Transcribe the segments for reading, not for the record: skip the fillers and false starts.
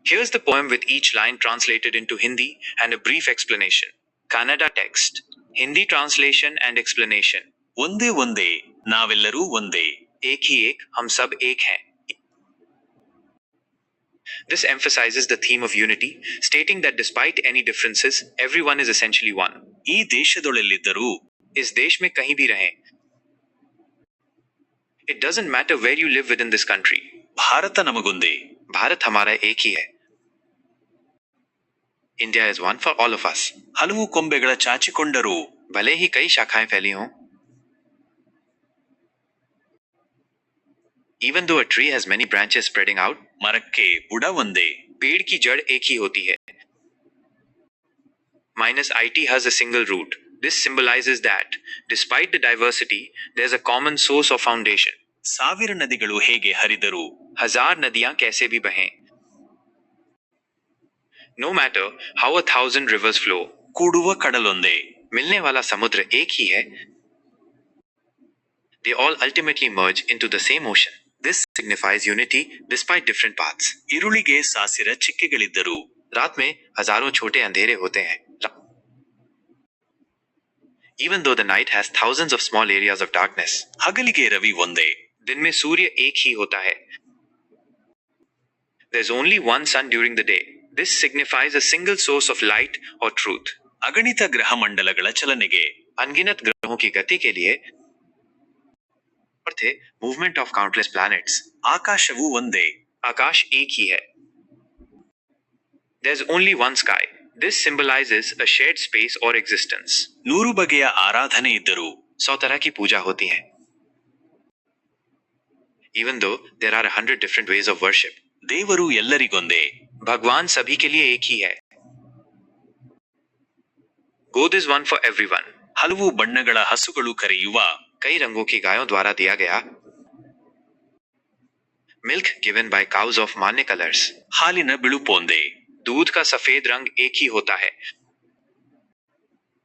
Here's the poem with each line translated into Hindi and a brief explanation. Kannada text. Hindi translation and explanation. ಒಂದೇ ಒಂದೇ ನಾವೆಲ್ಲರೂ ಒಂದೇ. एक ही एक हम सब एक हैं. This emphasizes the theme of unity, stating that despite any differences, everyone is essentially one. ಈ ದೇಶದೊಳಲ್ಲಿದ್ದರೂ इस देश में कहीं भी रहें. It doesn't matter where you live within this country. Bharat ನಮಗೊಂದೇ. Bharat हमारा एक ही है. India is one for all of us. ಹಲವು ಕೊಂಬೆಗಳ ಚಾಚಿಕೊಂಡರೂ भले ही कई शाखाएं फैली हों. Even though a tree has many branches spreading out, ಮರಕ್ಕೆ ಬುಡ ಒಂದೇ. पेड़ की जड़ एक ही होती है. -it has a single root. This symbolizes that, despite the diversity, there's a common source of foundation. ಸಾವಿರ ನದಿಗಳು ಹೇಗೆ ಹರಿದರೂ 1000 नदियां कैसे भी बहें. No matter how 1000 rivers flow, ಕೂಡುವ ಕಡಲೊಂದೇ. मिलने वाला समुद्र एक ही है. They all ultimately merge into the same ocean. This signifies unity despite different paths. ಇರುಳಿಗೆ ಸಾಸಿರ ಚಿಕ್ಕೆಗಳಿದ್ದರೂ रात में हजारों छोटे अंधेरे होते हैं. Even though the night has thousands of small areas of darkness, ಹಗಲಿಗೆ Ravi ಒಂದೇ. दिन में सूर्य एक ही होता है. There's only one sun during the day. This signifies a single source of light or truth. ಅಗಣಿತ ಗ್ರಹ ಮಂಡಲಗಳ ಚಲನೆಗೆ अनगिनत ग्रहों की गति के लिए थे मूवमेंट ऑफ काउंटलेस प्लैनेट्स. ಆಕಾಶವು ಒಂದೇ. आकाश एक ही है. There's only one sky. This symbolizes a shared space or existence. 100 ಬಗೆಯ ಆರಾಧನೆ ಇದ್ದರೂ 100 तरह की पूजा होती है. Even though there are 100 different ways of worship, ದೇವರು ಎಲ್ಲರಿಗೊಂದೇ. भगवान सभी के लिए एक ही है. God is one for everyone. ಹಲವು ಬಣ್ಣಗಳ ಹಸುಗಳು ಕರೆಯುವ कई रंगों की गायों द्वारा दिया गया milk given by cows of many colours. ಹಾಲಿನ ಬಿಳುಪೊಂದೇ. दूध का सफेद रंग एक ही होता है.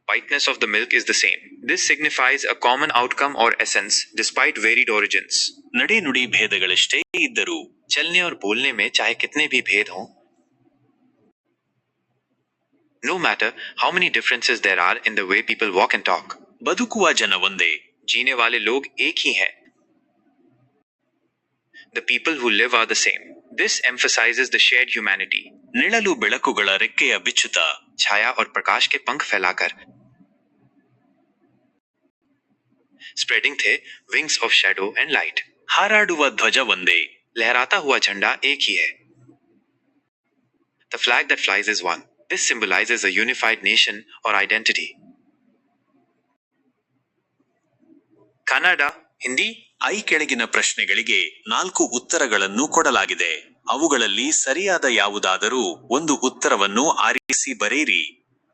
Whiteness of the milk is the same. This signifies a common outcome or essence despite varied origins. ನಡೆ ನುಡಿ ಭೇದಗಳೆಷ್ಟೇ ಇದ್ದರೂ चलने और बोलने में चाहे कितने भी भेद हों, no matter how many differences there are in the way people walk and talk, ಬದುಕುವ ಜನ ಒಂದೇ. जीने वाले लोग एक ही हैं. The people who live are the same. This emphasizes the shared humanity. ನಿಳಲು ಬೆಳಕುಗಳ ರೆಕ್ಕೆಯ ಬಿಚ್ಚುತ छाया और प्रकाश के पंख फैलाकर spreading the wings of shadow and light. ಹಾರಾಡುವ ಧ್ವಜ ಒಂದೇ. लहराता हुआ झंडा एक ही है. The flag that flies is one. This symbolizes a unified nation or identity. Kannada, Hindi. I ಕೆಳಗಿನ ಪ್ರಶ್ನೆಗಳಿಗೆ 4 ಉತ್ತರಗಳನ್ನು ಕೊಡಲಾಗಿದೆ. ಅವುಗಳಲ್ಲಿ ಸರಿಯಾದ ಯಾವುದಾದರೂ ಒಂದು ಉತ್ತರವನ್ನು ಆರಿಸಿ ಬರೆಯಿರಿ.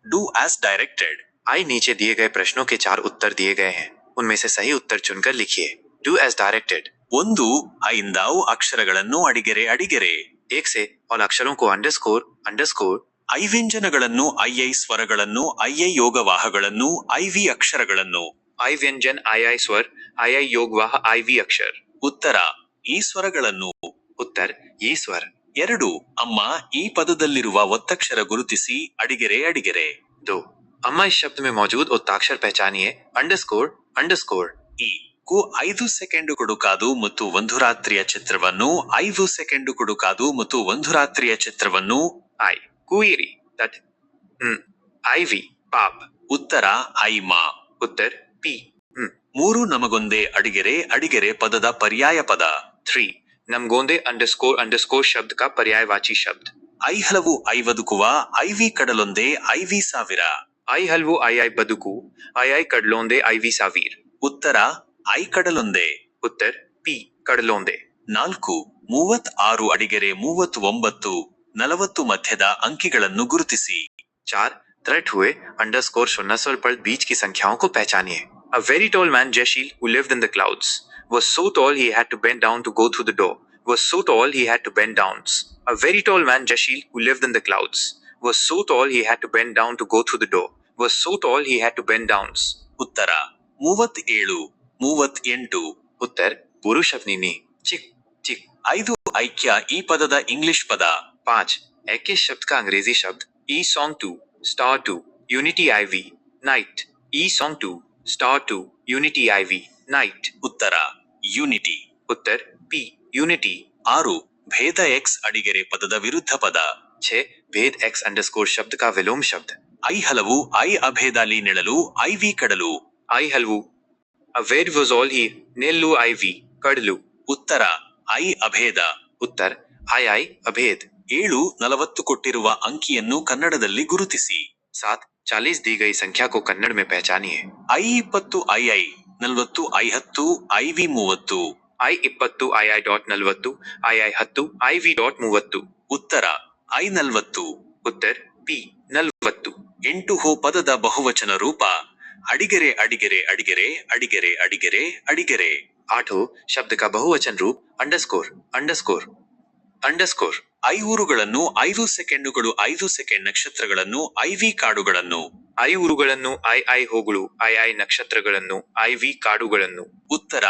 Do as directed. आई नीचे दिए गए प्रश्नों के 4 उत्तर दिए गए हैं. उनमें से सही उत्तर चुनकर लिखिए. Do as directed. 1 ಐಂದಾವು ಅಕ್ಷರಗಳನ್ನು ಅಡಿಗೆರೆ ಅಡಿಗೆರೆ. 1 से और अक्षरों को अंडरस्कोर. ಐ ವ್ಯಂಜನಗಳನ್ನು ಐ ಸ್ವರಗಳನ್ನು ಐ ಯೋಗವಾಹಗಳನ್ನು ಐ ಅಕ್ಷರಗಳನ್ನು. आई व्यंजन आई स्वर आई योगवाह आई अक्षर. ಉತ್ತರ ಈ ಸ್ವರಗಳನ್ನು. उत्तर ये स्वर. 2 ಅಮ್ಮ ಈ ಪದದಲ್ಲಿರುವ ಒತ್ತಕ್ಷರ ಗುರುತಿಸಿ ಅಡಿಗೆರೆ ಅಡಿಗೆರೆ. 2 अम्मा इस शब्द में मौजूद ಒತ್ತಾಕ್ಷರ पहचानिए अंडरस्कोर. ಈ ಕು 5 ಸೆಕೆಂಡು ಕೊಡುಕಾದು ಮತ್ತು ಒಂದು ರಾತ್ರಿಯ ಚಿತ್ರವನ್ನು 5 ಸೆಕೆಂಡು ಕೊಡುಕಾದು ಮತ್ತು ಒಂದು ರಾತ್ರಿಯ ಚಿತ್ರವನ್ನು. आई कुईरी तट आईवी पाप. ಉತ್ತರ ಐ ಮಾ. उत्तर पी. 3 ನಮಗೊಂದೇ ಅಡಿಗೆರೆ ಅಡಿಗೆರೆ ಪದದ ಪರ್ಯಾಯ ಪದ. 3 नमगोंदे अंडरस्कोर शब्द का पर्यायवाची शब्द. ಐ ಹಲವು ಐ ಬದುಕುವ ಐವಿ ಕಡಲೊಂದೇ ಐವಿ ಸಾವಿರ. आई हलवो आई बदुकू आई कड़लोंदे आई सावीर. ಉತ್ತರ ಐ ಕಡಲೊಂದೇ. Uttar P कड़लोंदे. 4 36 ಅಡಿಗೆರೆ 39 40 ಮಧ್ಯದ ಅಂಕಿಗಳನ್ನು ಗುರುತಿಸಿ. 4 थ्रेट हुए अंडरस्कोर 0 पर बीच की संख्याओं को पहचानिए. A very tall man Jashil who lived in the clouds was so tall he had to bend down to go through the door. Was so tall he had to bend down. A very tall man Jashil who lived in the clouds was so tall he had to bend down to go through the door. Was so tall he had to bend down. ಉತ್ತರ 37 38. उत्तर पुरुष अपनी चिक चिक. 5 ಐಕ್ಯ ಈ ಪದದ English ಪದ. 5 egg के शब्द का अंग्रेजी शब्द ई सॉन्ग टू स्टार टू यूनिटी आईवी नाइट ई सॉन्ग टू स्टार टू यूनिटी आईवी नाइट ಉತ್ತರ ಯೂನಿಟಿ. उत्तर पी यूनिटी 6 ಭೇದ ಎಕ್ಸ್ ಅಡಿಗೆರೆ ಪದದ ವಿರುದ್ಧ ಪದ. 6 भेद एक्स अंडरस्कोर शब्द का विलोम शब्द ಐ ಹಲವು ಐ ಅಭೇದಾಲಿ ನೆಳಲು ಐವಿ ಕಡಲು. आई हलवू अवेद was all he नेल्लू आईवी कड़लू ಉತ್ತರ ಐ ಅಭೇದ. उत्तर आई आई अभेद 7:40 ಕೊಟ್ಟಿರುವ ಅಂಕಿಯನ್ನು ಕನ್ನಡದಲ್ಲಿ ಗುರುತಿಸಿ. 7:40 दी गई संख्या को कन्नड़ में पहचानिए. I 20 I 40 I 10 IV 30. I 20 I dot 40 I 10 IV dot 30 ಉತ್ತರ ಐ 40. उत्तर पी 40 8 ಹೋ ಪದದ ಬಹುವಚನ ರೂಪ ಅಡಿಗೆರೆ ಅಡಿಗೆರೆ ಅಡಿಗೆರೆ ಅಡಿಗೆರೆ ಅಡಿಗೆರೆ ಅಡಿಗೆರೆ. 8 शब्द का बहुवचन रूप अंडरस्कोर अंडरस्कोर अंडरस्कोर. ಐ ಊರುಗಳನ್ನು 5 ಸೆಕೆಂಡುಗಳು 5 ಸೆಕೆಂಡ್ ನಕ್ಷತ್ರಗಳನ್ನು ಐವಿ ಕಾಡುಗಳನ್ನು. ಐ ಊರುಗಳನ್ನು ಐ ಹೋಗಳು ಐ ನಕ್ಷತ್ರಗಳನ್ನು IV ಕಾಡುಗಳನ್ನು. ಉತ್ತರ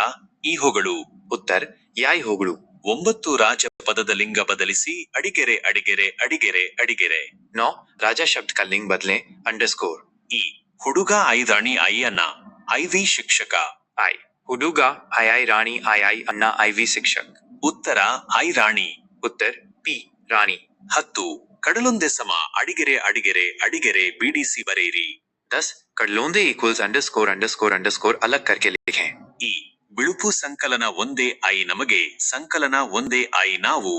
ಈಹೊಗಳು. उत्तर याई होगड़ू 9 ರಾಜ ಪದದ ಲಿಂಗ ಬದಲಿಸಿ ಅಡಿಗೆರೆ ಅಡಿಗೆರೆ ಅಡಿಗೆರೆ ಅಡಿಗೆರೆ. 9 राजा शब्द का लिंग बदलें अंडरस्कोर. ಈ ಹುಡುಗ ಐ ರಾಣಿ ಐ ಅನ್ನ ಐವಿ ಶಿಕ್ಷಕ. आई हुडुगा आई रानी आई अन्ना IV शिक्षक. ಉತ್ತರ ಐ ರಾಣಿ. उत्तर पी रानी 10 ಕಡಲೊಂದೆ ಸಮ ಅಡಿಗೆರೆ ಅಡಿಗೆರೆ ಅಡಿಗೆರೆ ಬಿಡಿಸಿ ಬರೆಯಿರಿ. 10 कडलोंदे इक्वल्स अंडरस्कोर अंडरस्कोर अंडरस्कोर अलग करके लिखें. ಈ ಬಿಳುಪು ಸಂಕಲನ ಒಂದೇ ಐ ನಮಗೆ ಸಂಕಲನ ಒಂದೇ ಐ ನಾವು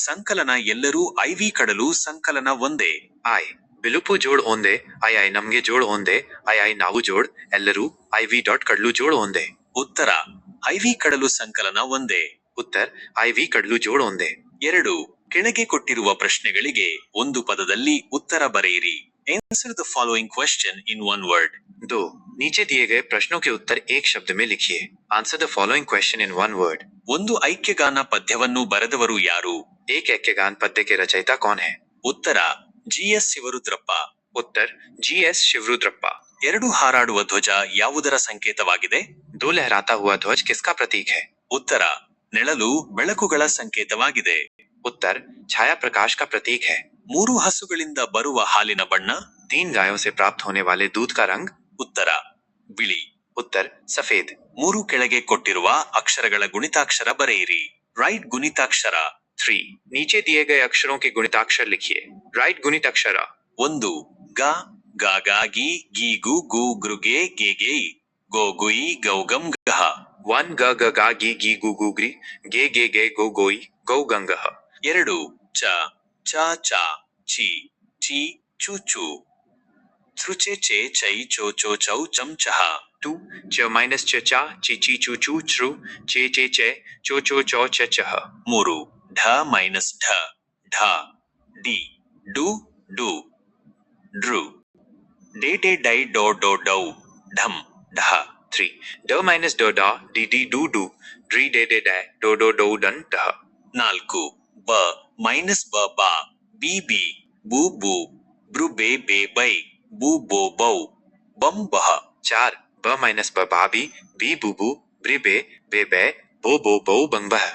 ಸಂಕಲನ ಎಲ್ಲರೂ ಐವಿ ಕಡಲು ಸಂಕಲನ ಒಂದೇ. आई बिलुपु जोड़ ओंदे आई नमगे जोड़ ओंदे आई नावु जोड़ एल्लरू IV डॉट कडलू जोड़ ओंदे. ಉತ್ತರ ಐವಿ ಕಡಲು ಸಂಕಲನ ಒಂದೇ. उत्तर IV कडलू जोड़ ओंदे. 2 ಕೆಳಗೆ ಕೊಟ್ಟಿರುವ ಪ್ರಶ್ನೆಗಳಿಗೆ ಒಂದು ಪದದಲ್ಲಿ ಉತ್ತರ ಬರೆಯಿರಿ. Answer the following question in one word. 2 नीचे दिए गए प्रश्नों के उत्तर एक शब्द में लिखिए. Answer the following question in one word. ಒಂದು ಐಕ್ಯಗಾನ ಪದ್ಯವನ್ನು ಬರೆದವರು ಯಾರು? एक ऐक्यगान पद्य के रचयिता कौन है? ಉತ್ತರ GS ಶಿವರುದ್ರಪ್ಪ. उत्तर GS शिवरुद्रप्पा. 2 ಹಾರಾಡುವ ಧ್ವಜ ಯಾವುದರ ಸಂಕೇತವಾಗಿದೆ? 2 लहराता हुआ ध्वज किसका प्रतीक है? ಉತ್ತರ ನೆಳಲು ಬೆಳಕುಗಳ ಸಂಕೇತವಾಗಿದೆ. उत्तर छाया प्रकाश का प्रतीक है. 3 ಹಸುಗಳಿಂದ ಬರುವ ಹಾಲಿನ ಬಣ್ಣ? 3 गायों से प्राप्त होने वाले दूध का रंग? ಉತ್ತರ ಬಿಳಿ. उत्तर सफेद. 3 ಕೆಳಗೆ ಕೊಟ್ಟಿರುವ ಅಕ್ಷರಗಳ ಗುಣಿತಾಕ್ಷರ ಬರೆಯಿರಿ. ರೈಟ್ ಗುಣಿತಾಕ್ಷರ. 3 नीचे दिए गए अक्षरों के गुणिताक्षर लिखिए. राइट गुणित अक्षर. 1 ಗ ಗಾಗಿ ಗೀಗು ಗು ಗೃಗೆ ಗೆಗೆ ಗೋಗುಯಿ ಗೌಗಂ ಗಹ. 1 ಗ गा गी गु गु ग्री गे गो गोई गौ गंगह. 2 ಚ ಚ ಚಿ ಚಿ ಚು ಚು ತ್ರುಚೆ ಚೆ ಚೈ ಚೋ ಚೋ ಚೌ ಚಂ ಚಹ. 2 च माइनस च चा ची ची चू चू च्रू चे चो चो चौ च चह. 3 ಢ ಮೈನಸ್ ಢ ಢ ಡಿ ಡು ಡು ಡ್ರು ಡೇ ಡೇ ಡೈ ಡೋ ಡೋ ಡೌ ಢಂ ಢ. 3 ड माइनस ड डा डी डू डू ड्री डे डै डो डो डन डह. 4 ಬ ಮೈನಸ್ ಬ ಬಾ ಬಿ ಬಿ ಬೂ ಬೂ ಬ್ರು ಬೇ ಬೇ ಬೈ ಬೂ ಬೋ ಬೌ ಬಂ ಬಹ. 4 ब माइनस ब बाबी बी बुबू ब्रि बे बे बो बो बो बंग बह.